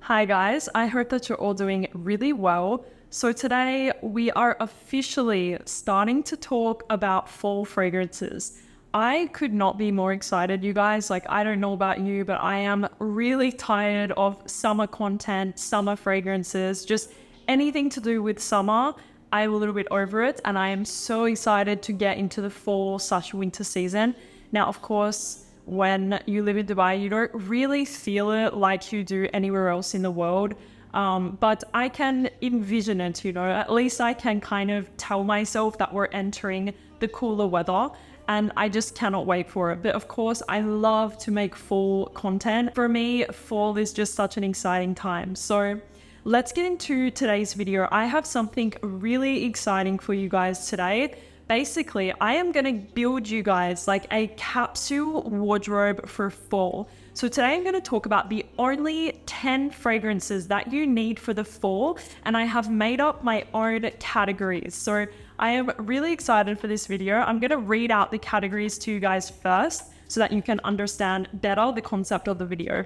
Hi guys, I hope that you're all doing really well. So today we are officially starting to talk about fall fragrances. I could not be more excited, you guys. Like, I don't know about you, but I am really tired of summer content, summer fragrances, just anything to do with summer. I'm a little bit over it, and I am so excited to get into the fall/winter season. Now, of course, when you live in Dubai, you don't really feel it like you do anywhere else in the world. But I can envision it, at least I can kind of tell myself that we're entering the cooler weather, and I just cannot wait for it. But of course, I love to make fall content. For me, fall is just such an exciting time. So let's get into today's video. I have something really exciting for you guys today. Basically, I am going to build you guys like a capsule wardrobe for fall. So today I'm going to talk about the only 10 fragrances that you need for the fall, and I have made up my own categories. So I am really excited for this video. I'm going to read out the categories to you guys first so that you can understand better the concept of the video.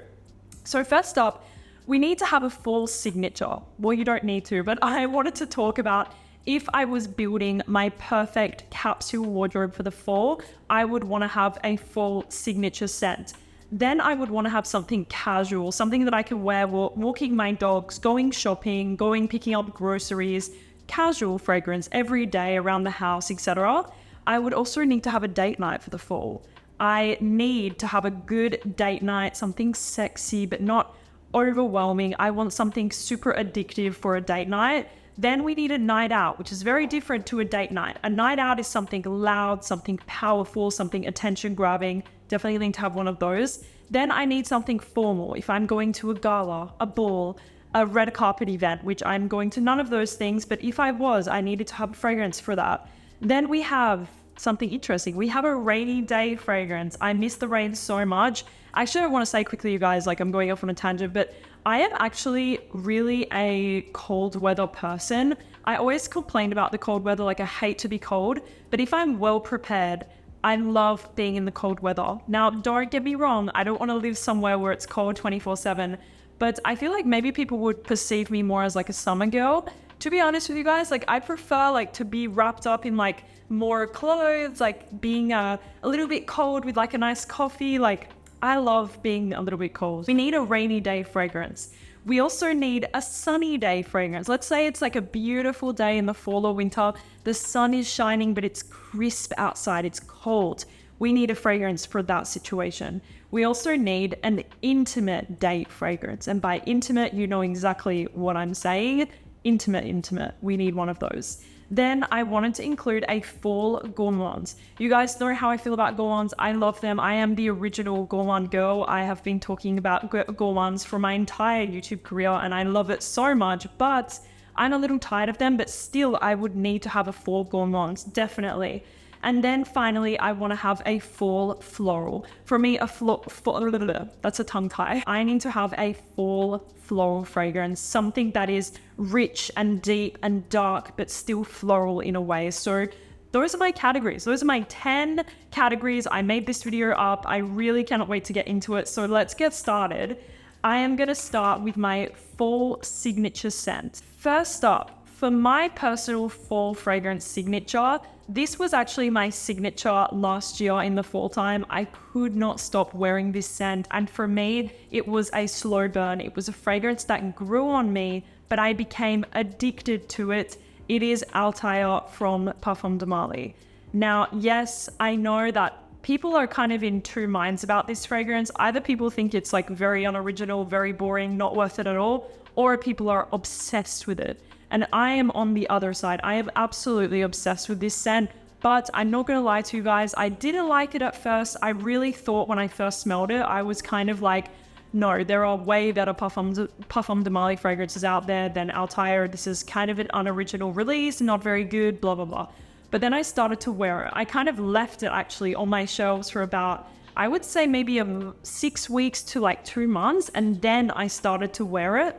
So first up, we need to have a fall signature. Well, you don't need to, but I wanted to talk about if I was building my perfect capsule wardrobe for the fall, I would want to have a fall signature scent. Then I would want to have something casual, something that I can wear walking my dogs, going shopping, picking up groceries, casual fragrance every day around the house, etc. I would also need to have a date night for the fall. I need to have a good date night, something sexy but not overwhelming. I want something super addictive for a date night. Then we need a night out, which is very different to a date night. A night out is something loud, something powerful, something attention grabbing. Definitely need to have one of those. Then I need something formal. If I'm going to a gala, a ball, a red carpet event, which I'm going to none of those things, but if I was, I needed to have a fragrance for that. Then we have something interesting. We have a rainy day fragrance. I miss the rain so much. Actually, I want to say quickly, you guys, like I'm going off on a tangent, but I am actually really a cold weather person. I always complain about the cold weather, like I hate to be cold, but if I'm well prepared, I love being in the cold weather. Now, don't get me wrong, I don't want to live somewhere where it's cold 24/7, but I feel like maybe people would perceive me more as like a summer girl. To be honest with you guys, like I prefer like to be wrapped up in like more clothes, like being a little bit cold with like a nice coffee. Like I love being a little bit cold. We need a rainy day fragrance. We also need a sunny day fragrance. Let's say it's like a beautiful day in the fall or winter. The sun is shining, but it's crisp outside. It's cold. We need a fragrance for that situation. We also need an intimate date fragrance. And by intimate, you know exactly what I'm saying. Intimate. We need one of those. Then I wanted to include a fall Gourmand. You guys know how I feel about Gourmands. I love them. I am the original Gourmand girl. I have been talking about Gourmands for my entire YouTube career and I love it so much, but I'm a little tired of them, but still I would need to have a fall Gourmand, definitely. And then finally, I want to have a fall floral. For me, that's a tongue tie. I need to have a fall floral fragrance, something that is rich and deep and dark, but still floral in a way. So those are my categories. Those are my 10 categories. I made this video up. I really cannot wait to get into it. So let's get started. I am going to start with my fall signature scent. First up, for my personal fall fragrance signature, this was actually my signature last year in the fall time. I could not stop wearing this scent, and for me, it was a slow burn. It was a fragrance that grew on me, but I became addicted to it. It is Althair from Parfums de Marly. Now, yes, I know that people are kind of in two minds about this fragrance. Either people think it's like very unoriginal, very boring, not worth it at all, or people are obsessed with it. And I am on the other side. I am absolutely obsessed with this scent, but I'm not gonna lie to you guys, I didn't like it at first. I really thought when I first smelled it, I was kind of like, no, there are way better Parfums de Marly fragrances out there than Althair. This is kind of an unoriginal release, not very good, blah, blah, blah. But then I started to wear it. I kind of left it actually on my shelves for about, I would say maybe 6 weeks to like 2 months. And then I started to wear it.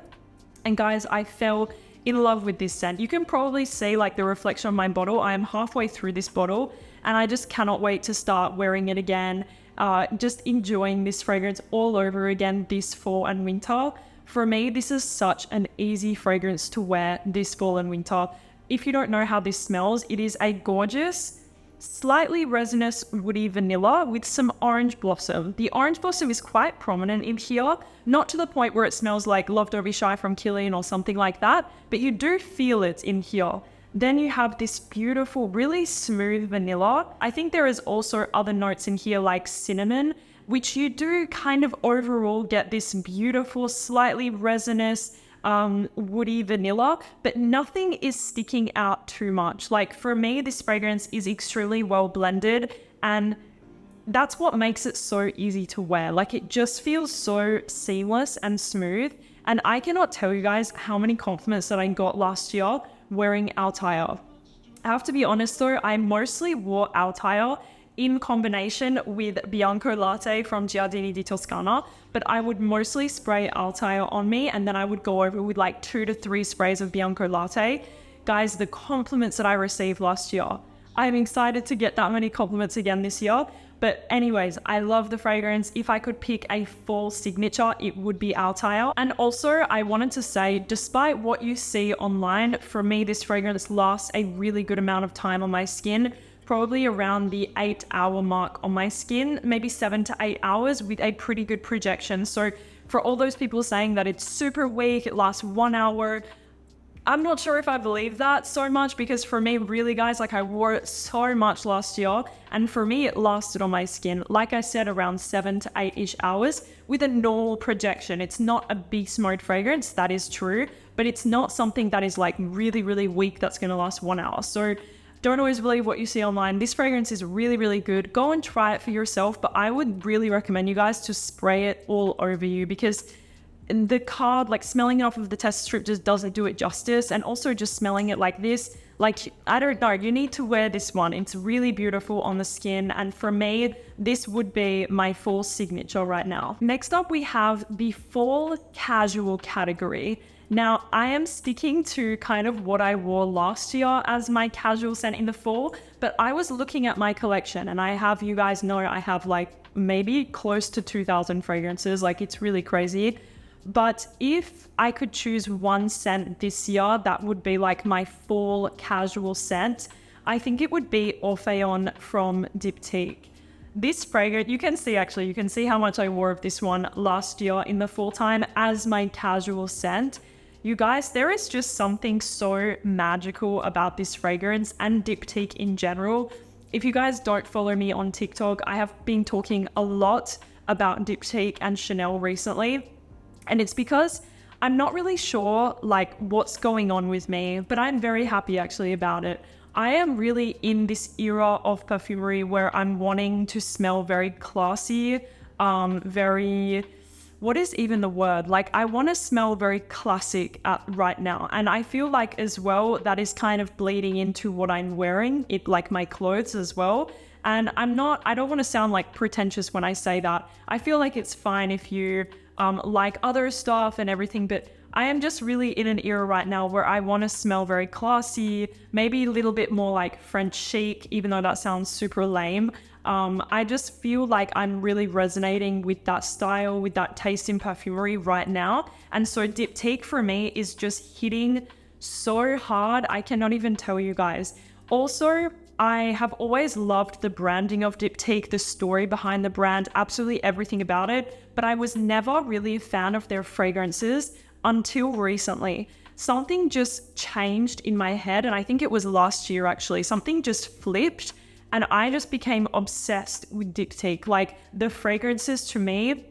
And guys, I fell in love with this scent. You can probably see like the reflection of my bottle. I am halfway through this bottle and I just cannot wait to start wearing it again. Just enjoying this fragrance all over again this fall and winter. For me, this is such an easy fragrance to wear this fall and winter. If you don't know how this smells, it is a gorgeous, slightly resinous woody vanilla with some orange blossom. The orange blossom is quite prominent in here, not to the point where it smells like Love Don't Be Shy from Celine or something like that, but you do feel it in here. Then you have this beautiful, really smooth vanilla. I think there is also other notes in here like cinnamon, which you do kind of overall get this beautiful, slightly resinous, woody vanilla, but nothing is sticking out too much. Like for me, this fragrance is extremely well blended, and that's what makes it so easy to wear. Like it just feels so seamless and smooth. And I cannot tell you guys how many compliments that I got last year wearing Althair. I have to be honest though, I mostly wore Althair in combination with Bianco Latte from Giardini di Toscana, but I would mostly spray Althair on me, and then I would go over with like 2 to 3 sprays of Bianco Latte. Guys, the compliments that I received last year, I'm excited to get that many compliments again this year. But anyways, I love the fragrance. If I could pick a fall signature, it would be Althair. And also, I wanted to say, despite what you see online, for me, this fragrance lasts a really good amount of time on my skin, probably around the 8-hour mark on my skin, maybe 7 to 8 hours with a pretty good projection. So for all those people saying that it's super weak, it lasts 1 hour, I'm not sure if I believe that so much, because for me, really guys, like I wore it so much last year, and for me, it lasted on my skin, like I said, around 7 to 8-ish hours with a normal projection. It's not a beast mode fragrance, that is true, but it's not something that is like really, really weak that's gonna last 1 hour. So don't always believe what you see online. This fragrance is really, really good. Go and try it for yourself, but I would really recommend you guys to spray it all over you, because the card, like smelling it off of the test strip just doesn't do it justice. And also just smelling it like this, like, I don't know, you need to wear this one. It's really beautiful on the skin. And for me, this would be my fall signature right now. Next up, we have the fall casual category. Now, I am sticking to kind of what I wore last year as my casual scent in the fall, but I was looking at my collection, and I have, you guys know, I have like maybe close to 2,000 fragrances. Like it's really crazy. But if I could choose one scent this year that would be like my fall casual scent, I think it would be Orpheon from Diptyque. This fragrance, you can see how much I wore of this one last year in the fall time as my casual scent. You guys, there is just something so magical about this fragrance and Diptyque in general. If you guys don't follow me on TikTok, I have been talking a lot about Diptyque and Chanel recently. And it's because I'm not really sure like what's going on with me, but I'm very happy actually about it. I am really in this era of perfumery where I'm wanting to smell very classy, what is even the word? Like I want to smell very classic right now. And I feel like as well, that is kind of bleeding into what I'm wearing, like my clothes as well. And I don't want to sound like pretentious when I say that. I feel like it's fine if you like other stuff and everything, but I am just really in an era right now where I want to smell very classy, maybe a little bit more like French chic, even though that sounds super lame. I just feel like I'm really resonating with that style, with that taste in perfumery right now. And so Diptyque for me is just hitting so hard. I cannot even tell you guys. Also, I have always loved the branding of Diptyque, the story behind the brand, absolutely everything about it, but I was never really a fan of their fragrances until recently. Something just changed in my head, and I think it was last year actually. Something just flipped, and I just became obsessed with Diptyque. Like, the fragrances to me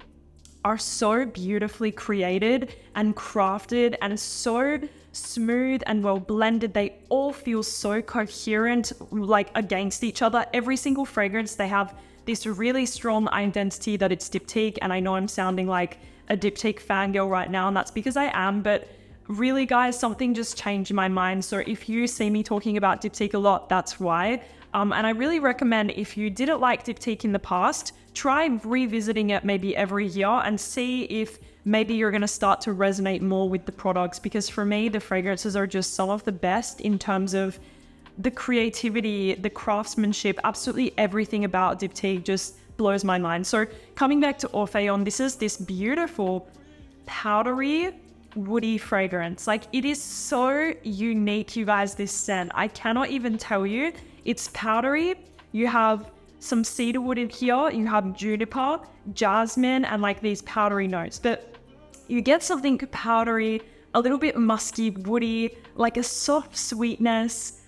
are so beautifully created and crafted and so smooth and well blended. They all feel so coherent, like against each other. Every single fragrance, they have this really strong identity that it's Diptyque. And I know I'm sounding like a Diptyque fangirl right now, and that's because I am, but really guys, something just changed in my mind. So if you see me talking about Diptyque a lot, that's why. And I really recommend, if you didn't like Diptyque in the past, try revisiting it maybe every year and see if maybe you're going to start to resonate more with the products. Because for me, the fragrances are just some of the best in terms of the creativity, the craftsmanship, absolutely everything about Diptyque just blows my mind. So coming back to Orpheon, this is this beautiful powdery, woody fragrance. Like, it is so unique, you guys, this scent. I cannot even tell you. It's powdery. You have some cedarwood in here. You have juniper, jasmine, and like these powdery notes. But you get something powdery, a little bit musky, woody, like a soft sweetness.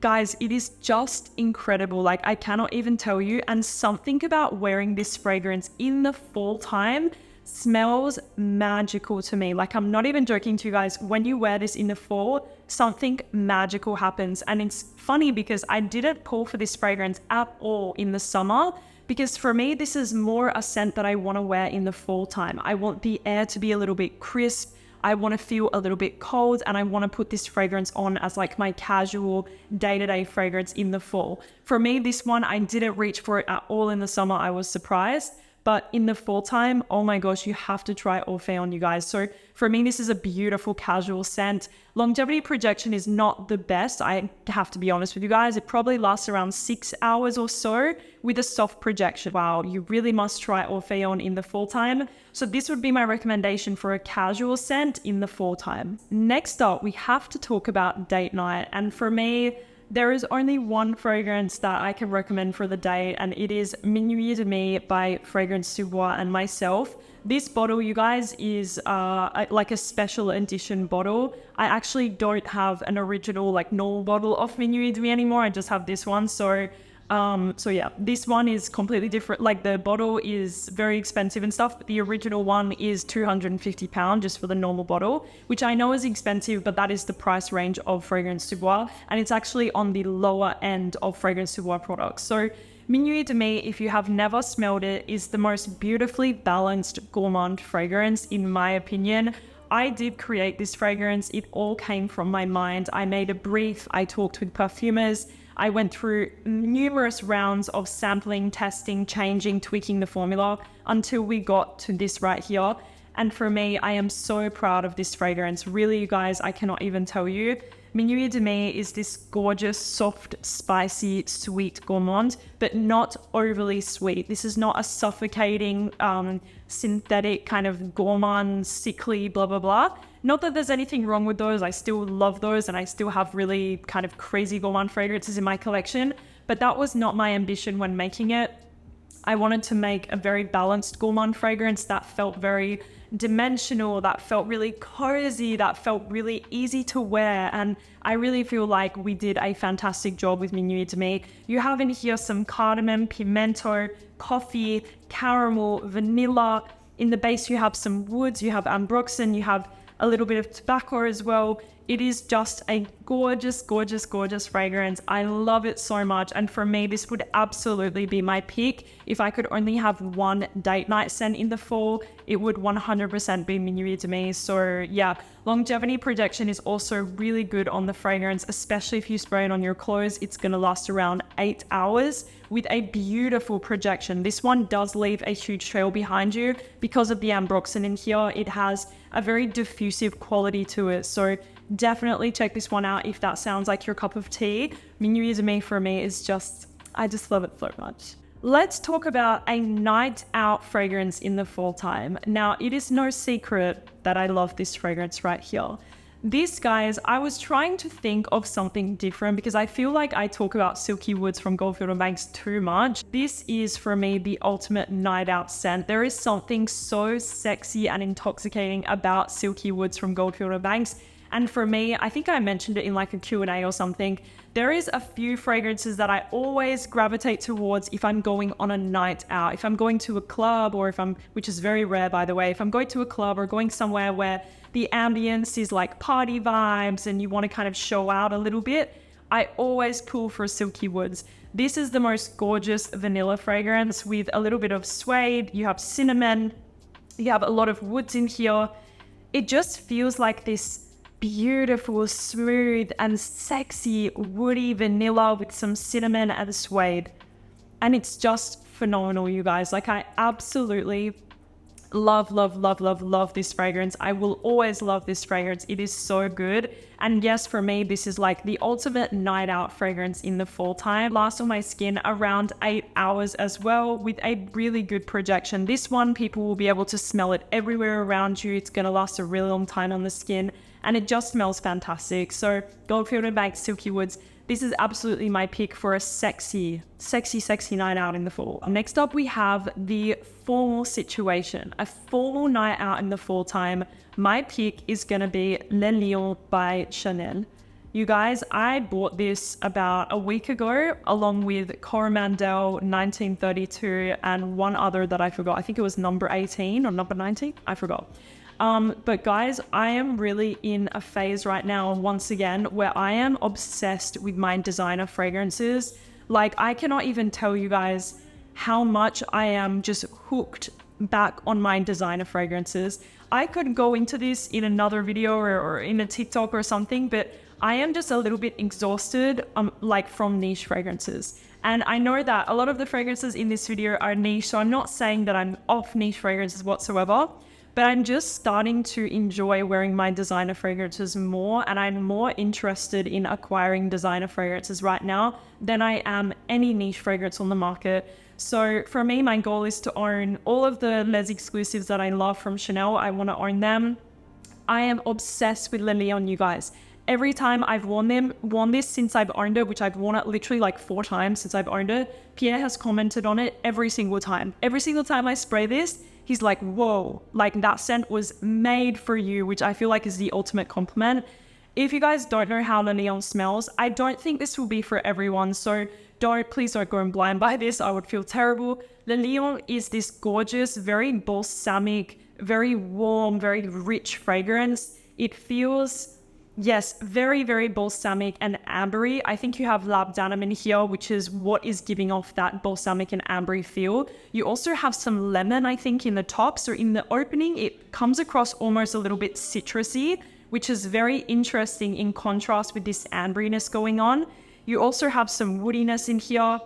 Guys, it is just incredible. Like, I cannot even tell you. And something about wearing this fragrance in the fall time smells magical to me. Like, I'm not even joking to you guys. When you wear this in the fall, something magical happens. And it's funny because I didn't pull for this fragrance at all in the summer, because for me, this is more a scent that I want to wear in the fall time. I want the air to be a little bit crisp. I want to feel a little bit cold, and I want to put this fragrance on as like my casual day-to-day fragrance in the fall. For me, this one, I didn't reach for it at all in the summer. I was surprised. But in the fall time, oh my gosh, you have to try Orpheon, you guys. So for me, this is a beautiful casual scent. Longevity projection is not the best. I have to be honest with you guys. It probably lasts around 6 hours or so with a soft projection. Wow, you really must try Orpheon in the fall time. So this would be my recommendation for a casual scent in the fall time. Next up, we have to talk about date night. And for me, there is only one fragrance that I can recommend for the day, and it is Minuit Demi by Fragrance du Bois and myself. This bottle, you guys, is like a special edition bottle. I actually don't have an original, like, normal bottle of Minuit Demi anymore. I just have this one. So yeah, this one is completely different. Like, the bottle is very expensive and stuff, but the original one is £250 just for the normal bottle, which I know is expensive, but that is the price range of Fragrance du Bois, and it's actually on the lower end of Fragrance du Bois products. So Minuit Demi, if you have never smelled it, is the most beautifully balanced gourmand fragrance, in my opinion. I did create this fragrance. It all came from my mind. I made a brief. I talked with perfumers. I went through numerous rounds of sampling, testing, changing, tweaking the formula until we got to this right here. And for me, I am so proud of this fragrance. Really, you guys, I cannot even tell you. Minuit Demi is this gorgeous, soft, spicy, sweet gourmand, but not overly sweet. This is not a suffocating, synthetic kind of gourmand, sickly, blah, blah, blah. Not that there's anything wrong with those. I still love those, and I still have really kind of crazy gourmand fragrances in my collection, but that was not my ambition when making it. I wanted to make a very balanced gourmand fragrance that felt very dimensional, that felt really cozy, that felt really easy to wear, and I really feel like we did a fantastic job with Minuit Demi. You have in here some cardamom, pimento, coffee, caramel, vanilla. In the base, you have some woods, you have ambroxan, you have a little bit of tobacco as well. It is just a gorgeous, gorgeous, gorgeous fragrance. I love it so much. And for me, this would absolutely be my pick. If I could only have one date night scent in the fall, it would 100% be Minuit Demi. So yeah, longevity projection is also really good on the fragrance, especially if you spray it on your clothes. It's going to last around 8 hours with a beautiful projection. This one does leave a huge trail behind you because of the ambroxan in here. It has a very diffusive quality to it. So definitely check this one out if that sounds like your cup of tea. Minuit Demi for me is just, I just love it so much. Let's talk about a night out fragrance in the fall time. Now, it is no secret that I love this fragrance right here. This, guys, I was trying to think of something different because I feel like I talk about Silky Woods from Goldfield&Banks too much. This is, for me, the ultimate night out scent. There is something so sexy and intoxicating about Silky Woods from Goldfield&Banks. And for me, I think I mentioned it in like a Q&A or something, there is a few fragrances that I always gravitate towards if I'm going on a night out. If I'm going to a club, or which is very rare by the way, if I'm going to a club or going somewhere where the ambience is like party vibes and you want to kind of show out a little bit, I always pull for Silky Woods. This is the most gorgeous vanilla fragrance with a little bit of suede. You have cinnamon, you have a lot of woods in here. It just feels like this beautiful, smooth and sexy woody vanilla with some cinnamon and suede. And it's just phenomenal, you guys. Like, I absolutely love, love, love, love, love this fragrance. I will always love this fragrance. It is so good. And yes, for me, this is like the ultimate night out fragrance in the fall time. Lasts on my skin around 8 hours as well, with a really good projection. This one, people will be able to smell it everywhere around you. It's going to last a really long time on the skin, and it just smells fantastic. So Goldfield&Banks Silky Woods, this is absolutely my pick for a sexy, sexy, sexy night out in the fall. Next up, we have the formal situation, a formal night out in the fall time. My pick is going to be Le Lion by Chanel. You guys, I bought this about a week ago along with Coromandel 1932 and one other that I forgot. I think it was number 18 or number 19. I forgot. But guys, I am really in a phase right now, once again, where I am obsessed with my designer fragrances. Like, I cannot even tell you guys how much I am just hooked back on my designer fragrances. I could go into this in another video or in a TikTok or something, but I am just a little bit exhausted, like from niche fragrances. And I know that a lot of the fragrances in this video are niche, so I'm not saying that I'm off niche fragrances whatsoever. But I'm just starting to enjoy wearing my designer fragrances more, and I'm more interested in acquiring designer fragrances right now than I am any niche fragrance on the market. So for me, my goal is to own all of the Les exclusives that I love from Chanel. I want to own them. I am obsessed with Le Lion, you guys. Every time I've worn this since I've owned it, which I've worn it literally like 4 times since I've owned it, Pierre has commented on it every single time. Every single time I spray this, he's like, whoa, like that scent was made for you, which I feel like is the ultimate compliment. If you guys don't know how Le Lion smells, I don't think this will be for everyone. So please don't go in blind by this. I would feel terrible. Le Lion is this gorgeous, very balsamic, very warm, very rich fragrance. It feels, yes, very, very balsamic and ambery. I think you have labdanum in here, which is what is giving off that balsamic and ambery feel. You also have some lemon, I think, in the top. So in the opening, it comes across almost a little bit citrusy, which is very interesting in contrast with this amberiness going on. You also have some woodiness in here.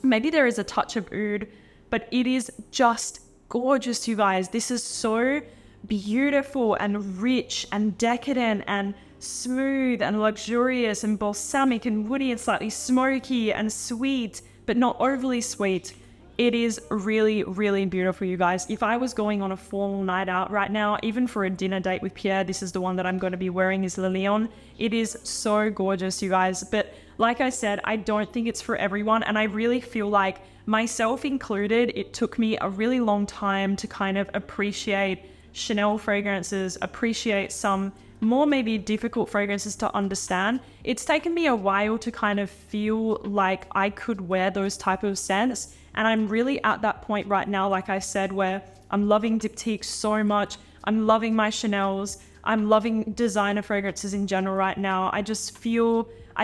Maybe there is a touch of oud, but it is just gorgeous, you guys. This is so beautiful and rich and decadent and smooth and luxurious and balsamic and woody and slightly smoky and sweet, but not overly sweet. It is really, really beautiful, you guys. If I was going on a formal night out right now, even for a dinner date with Pierre, this is the one that I'm going to be wearing, is Le Lion. It is so gorgeous, you guys. But like I said, I don't think it's for everyone. And I really feel like, myself included, it took me a really long time to kind of appreciate Chanel fragrances, appreciate some more maybe difficult fragrances to understand. It's taken me a while to kind of feel like I could wear those type of scents. And I'm really at that point right now, like I said, where I'm loving Diptyque so much. I'm loving my Chanels. I'm loving designer fragrances in general right now. I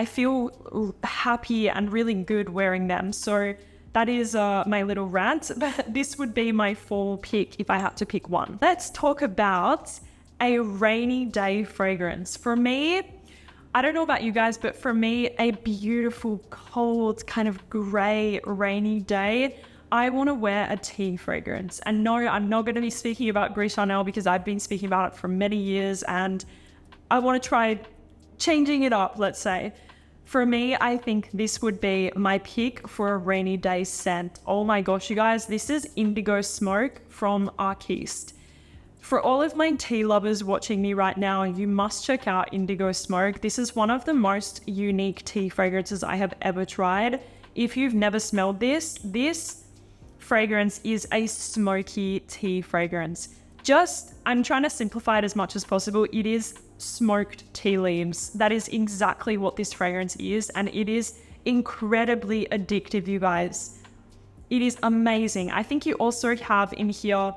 feel happy and really good wearing them. So that is my little rant. But this would be my fall pick if I had to pick one. Let's talk about a rainy day fragrance. For me, I don't know about you guys, but for me, a beautiful, cold, kind of gray, rainy day, I want to wear a tea fragrance. And no, I'm not going to be speaking about Gris Chanel because I've been speaking about it for many years and I want to try changing it up, let's say. For me, I think this would be my pick for a rainy day scent. Oh my gosh, you guys, this is Indigo Smoke from Arquiste. For all of my tea lovers watching me right now, you must check out Indigo Smoke. This is one of the most unique tea fragrances I have ever tried. If you've never smelled this fragrance is a smoky tea fragrance. I'm trying to simplify it as much as possible. It is smoked tea leaves. That is exactly what this fragrance is, and it is incredibly addictive, you guys. It is amazing. I think you also have in here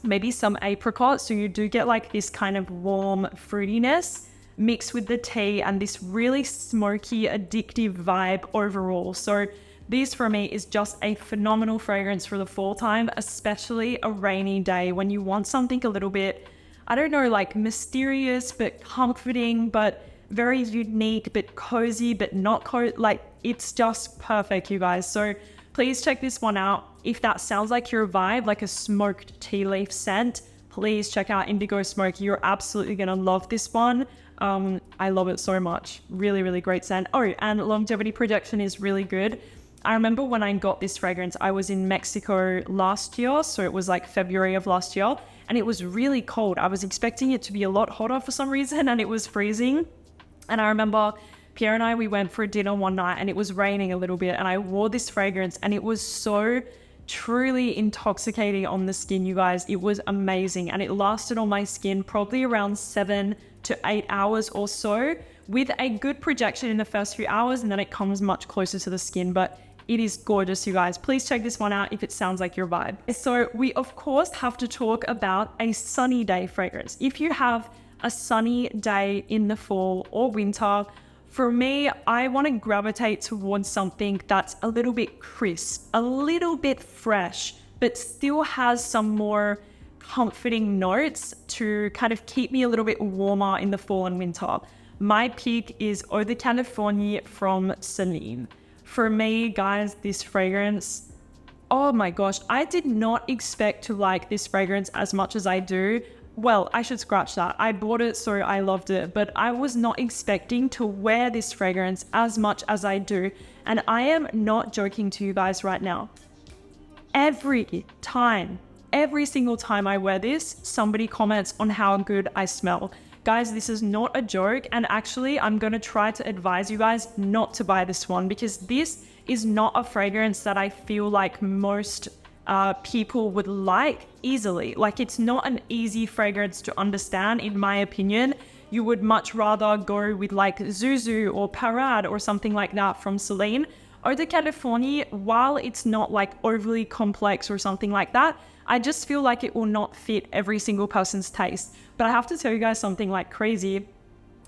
maybe some apricot, so you do get like this kind of warm fruitiness mixed with the tea and this really smoky, addictive vibe overall. So this for me is just a phenomenal fragrance for the fall time, especially a rainy day when you want something a little bit, I don't know, like mysterious but comforting, but very unique but cozy but not cozy. Like, it's just perfect, you guys. So please check this one out. If that sounds like your vibe, like a smoked tea leaf scent, please check out Indigo Smoke. You're absolutely gonna love this one. I love it so much. Really, really great scent. Oh, and longevity projection is really good. I remember when I got this fragrance, I was in Mexico last year, so it was like February of last year, and it was really cold. I was expecting it to be a lot hotter for some reason, and it was freezing. And I remember Pierre and I, we went for dinner one night, and it was raining a little bit, and I wore this fragrance, and it was so truly intoxicating on the skin, you guys. It was amazing, and it lasted on my skin probably around 7 to 8 hours or so, with a good projection in the first few hours, and then it comes much closer to the skin. But it is gorgeous, you guys. Please check this one out if it sounds like your vibe. So we of course have to talk about a sunny day fragrance. If you have a sunny day in the fall or winter, for me, I want to gravitate towards something that's a little bit crisp, a little bit fresh, but still has some more comforting notes to kind of keep me a little bit warmer in the fall and winter. My pick is Eau de Californie from Celine. For me, guys, this fragrance, oh my gosh, I did not expect to like this fragrance as much as I do. Well, I should scratch that. I bought it, so I loved it, but I was not expecting to wear this fragrance as much as I do. And I am not joking to you guys right now. Every single time I wear this, somebody comments on how good I smell. Guys, this is not a joke, and actually I'm going to try to advise you guys not to buy this one, because this is not a fragrance that I feel like most people would like easily. Like, it's not an easy fragrance to understand, in my opinion. You would much rather go with like Zuzu or Parade or something like that from Celine. Eau de Californie, while it's not like overly complex or something like that, I just feel like it will not fit every single person's taste. But I have to tell you guys something like crazy.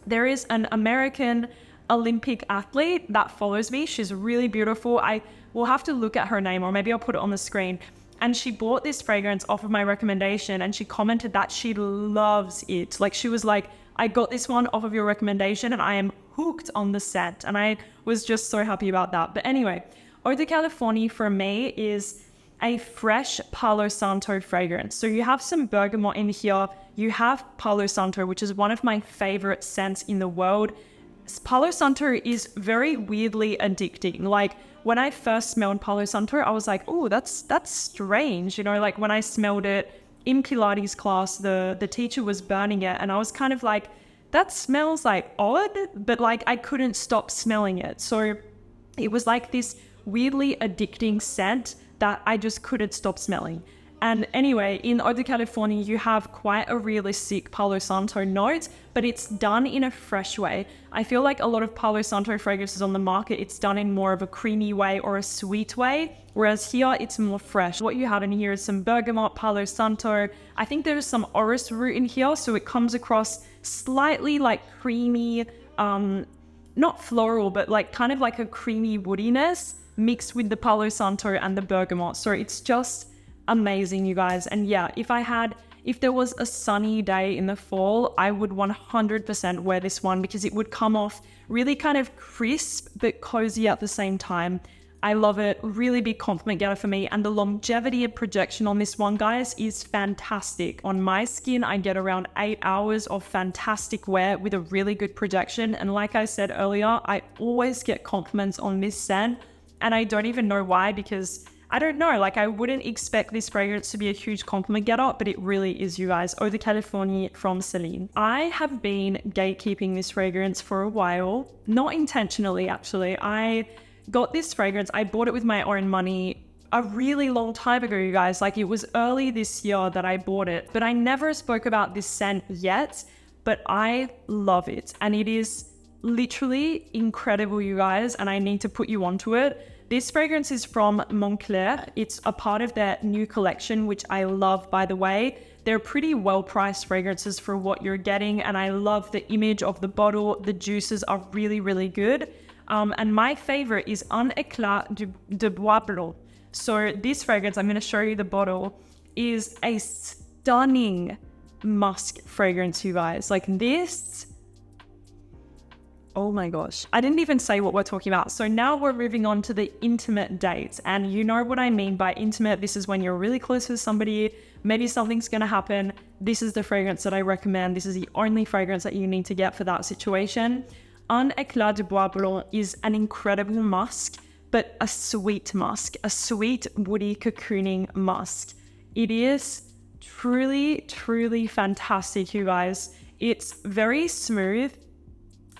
There is an American Olympic athlete that follows me. She's really beautiful. I will have to look at her name, or maybe I'll put it on the screen. And she bought this fragrance off of my recommendation, and she commented that she loves it. Like, she was like, I got this one off of your recommendation and I am hooked on the scent. And I was just so happy about that. But anyway, Eau de Californie for me is a fresh Palo Santo fragrance. So you have some bergamot in here. You have Palo Santo, which is one of my favorite scents in the world. Palo Santo is very weirdly addicting. Like, when I first smelled Palo Santo, I was like, oh, that's strange. You know, like when I smelled it in Pilates class, the teacher was burning it, and I was kind of like, that smells like odd, but like I couldn't stop smelling it. So it was like this weirdly addicting scent that I just couldn't stop smelling. And anyway, in Eau de Californie, you have quite a realistic Palo Santo note, but it's done in a fresh way. I feel like a lot of Palo Santo fragrances on the market, it's done in more of a creamy way or a sweet way, whereas here it's more fresh. What you have in here is some bergamot, Palo Santo. I think there's some orris root in here, so it comes across slightly like creamy, not floral, but like kind of like a creamy woodiness mixed with the Palo Santo and the bergamot. So it's just amazing, you guys. And yeah, if there was a sunny day in the fall, I would 100% wear this one, because it would come off really kind of crisp but cozy at the same time. I love it. Really big compliment getter for me. And the longevity of projection on this one, guys, is fantastic. On my skin, I get around 8 hours of fantastic wear with a really good projection. And like I said earlier, I always get compliments on this scent, and I don't even know why, because I don't know, like I wouldn't expect this fragrance to be a huge compliment getter, but it really is, you guys. Eau de Californie from Celine. I have been gatekeeping this fragrance for a while, not intentionally actually. I got this fragrance, I bought it with my own money a really long time ago, you guys. Like, it was early this year that I bought it, but I never spoke about this scent yet, but I love it. And it is literally incredible, you guys, and I need to put you onto it. This fragrance is from Moncler. It's a part of their new collection, which I love, by the way. They're pretty well-priced fragrances for what you're getting, and I love the image of the bottle. The juices are really, really good. And my favorite is Un Eclat de Bois Blanc. So this fragrance, I'm going to show you the bottle, is a stunning musk fragrance, you guys. Like, this Oh my gosh. I didn't even say what we're talking about. So now we're moving on to the intimate dates. And you know what I mean by intimate. This is when you're really close with somebody. Maybe something's going to happen. This is the fragrance that I recommend. This is the only fragrance that you need to get for that situation. Un Eclat de Bois Blanc is an incredible musk, but a sweet musk, a sweet, woody, cocooning musk. It is truly, truly fantastic, you guys. It's very smooth.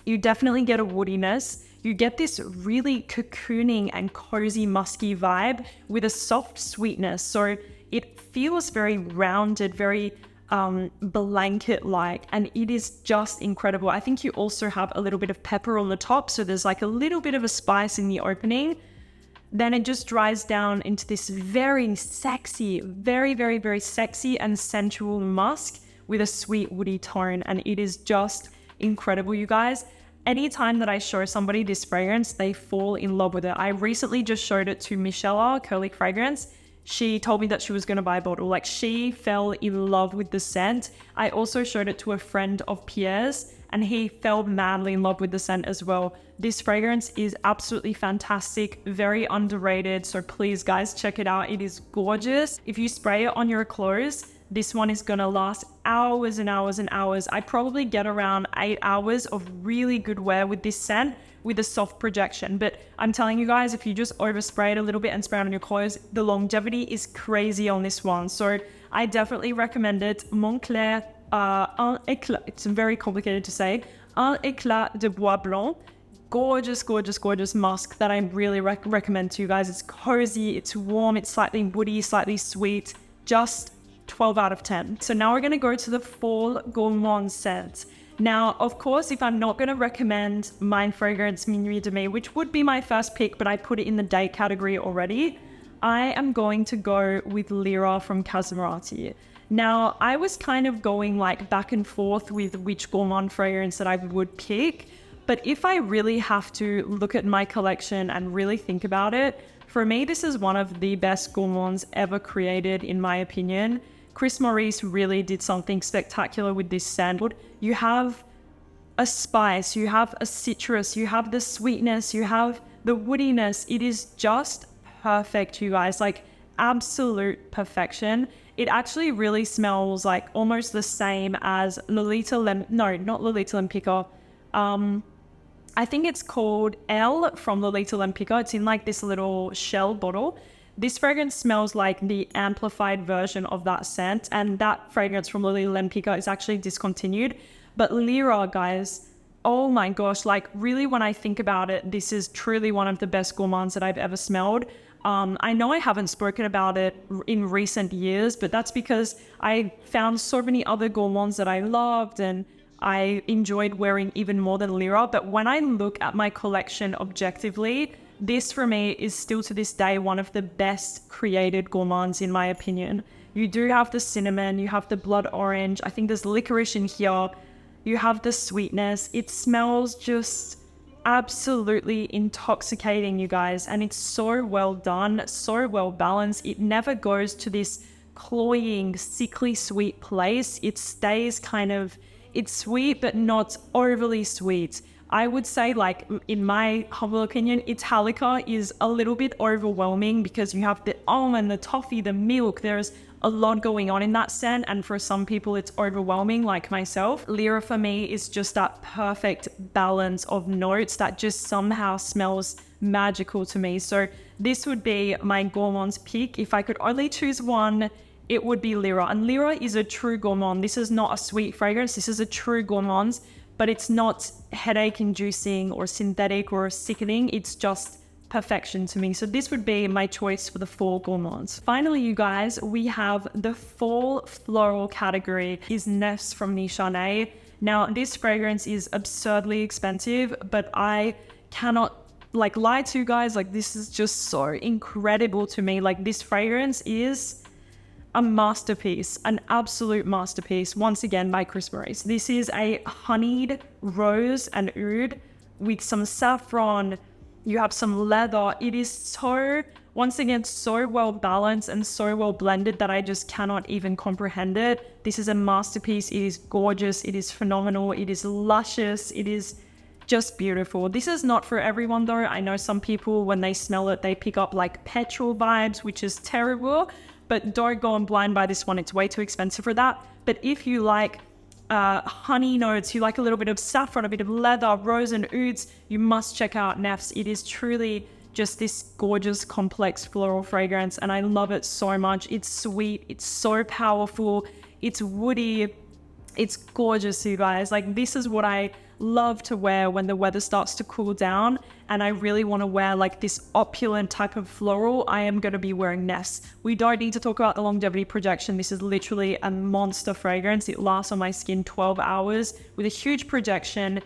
You definitely get a woodiness. You get this really cocooning and cozy musky vibe with a soft sweetness. So it feels very rounded, very blanket-like, and it is just incredible. I think you also have a little bit of pepper on the top, so there's like a little bit of a spice in the opening. Then it just dries down into this very sexy, very, very, very sexy and sensual musk with a sweet woody tone, and it is just incredible, you guys. Anytime that I show somebody this fragrance, they fall in love with it. I recently just showed it to Michelle, Curly Fragrance. She told me that she was going to buy a bottle. Like, she fell in love with the scent. I also showed it to a friend of Pierre's, and he fell madly in love with the scent as well. This fragrance is absolutely fantastic, very underrated. So please, guys, check it out. It is gorgeous. If you spray it on your clothes, this one is going to last hours and hours and hours. I probably get around 8 hours of really good wear with this scent with a soft projection. But I'm telling you guys, if you just overspray it a little bit and spray it on your clothes, the longevity is crazy on this one. So I definitely recommend it. Moncler, Un Eclat, it's very complicated to say. Un Eclat de Bois Blanc. Gorgeous, gorgeous, gorgeous musk that I really recommend to you guys. It's cozy, it's warm, it's slightly woody, slightly sweet. Just 12 out of 10. So now we're going to go to the Fall Gourmand scent. Now, of course, if I'm not going to recommend my fragrance Minuit Demi, which would be my first pick, but I put it in the date category already, I am going to go with Lira from Casamorati. Now, I was kind of going like back and forth with which Gourmand fragrance that I would pick, but if I really have to look at my collection and really think about it, for me, this is one of the best Gourmands ever created, in my opinion. Chris Maurice really did something spectacular with this scent. You have a spice, you have a citrus, you have the sweetness, you have the woodiness. It is just perfect, you guys, like absolute perfection. It actually really smells like almost the same as not Lolita Lempicka. I think it's called L from Lolita Lempicka. It's in like this little shell bottle. This fragrance smells like the amplified version of that scent, and that fragrance from Lolita Lempicka is actually discontinued. But Lira, guys, oh my gosh, like really when I think about it, this is truly one of the best gourmands that I've ever smelled. I know I haven't spoken about it in recent years, but that's because I found so many other gourmands that I loved and I enjoyed wearing even more than Lira. But when I look at my collection objectively, this for me is still to this day one of the best created gourmands in my opinion. You do have the cinnamon, you have the blood orange, I think there's licorice in here, you have the sweetness. It smells just absolutely intoxicating, you guys, and it's so well done, so well balanced. It never goes to this cloying, sickly sweet place. It stays kind of, it's sweet but not overly sweet. I would say, like, in my humble opinion, Italica is a little bit overwhelming because you have the almond, the toffee, the milk. There's a lot going on in that scent, and for some people it's overwhelming, like myself. Lira for me is just that perfect balance of notes that just somehow smells magical to me. So this would be my gourmand's pick. If I could only choose one, it would be Lira. And Lira is a true gourmand. This is not a sweet fragrance. This is a true gourmand, but it's not headache inducing or synthetic or sickening. It's just perfection to me. So this would be my choice for the fall gourmands. Finally, you guys, we have the fall floral category is Nefs from Nishane. Now, this fragrance is absurdly expensive, but I cannot like lie to you guys. Like, this is just so incredible to me. Like, this fragrance is a masterpiece, an absolute masterpiece, once again by Chris Maurice. This is a honeyed rose and oud with some saffron. You have some leather. It is so, once again, so well balanced and so well blended that I just cannot even comprehend it. This is a masterpiece. It is gorgeous. It is phenomenal. It is luscious. It is just beautiful. This is not for everyone though. I know some people, when they smell it, they pick up like petrol vibes, which is terrible, but don't go on blind by this one. It's way too expensive for that. But if you like honey notes, you like a little bit of saffron, a bit of leather, rose and ouds, you must check out Nefs. It is truly just this gorgeous complex floral fragrance, and I love it so much. It's sweet, it's so powerful, it's woody, it's gorgeous, you guys. Like, this is what I love to wear when the weather starts to cool down and I really want to wear like this opulent type of floral. I am going to be wearing Nefs. We don't need to talk about the longevity projection. This is literally a monster fragrance. It lasts on my skin 12 hours with a huge projection.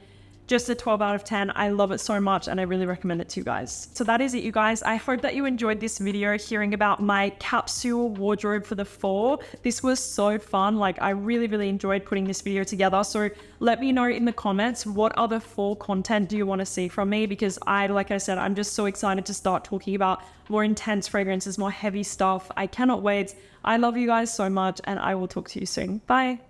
Just a 12 out of 10. I love it so much and I really recommend it to you guys. So that is it, you guys. I hope that you enjoyed this video hearing about my capsule wardrobe for the fall. This was so fun. Like, I really enjoyed putting this video together. So let me know in the comments, what other fall content do you want to see from me? Because like I said, I'm just so excited to start talking about more intense fragrances, more heavy stuff. I cannot wait. I love you guys so much and I will talk to you soon. Bye.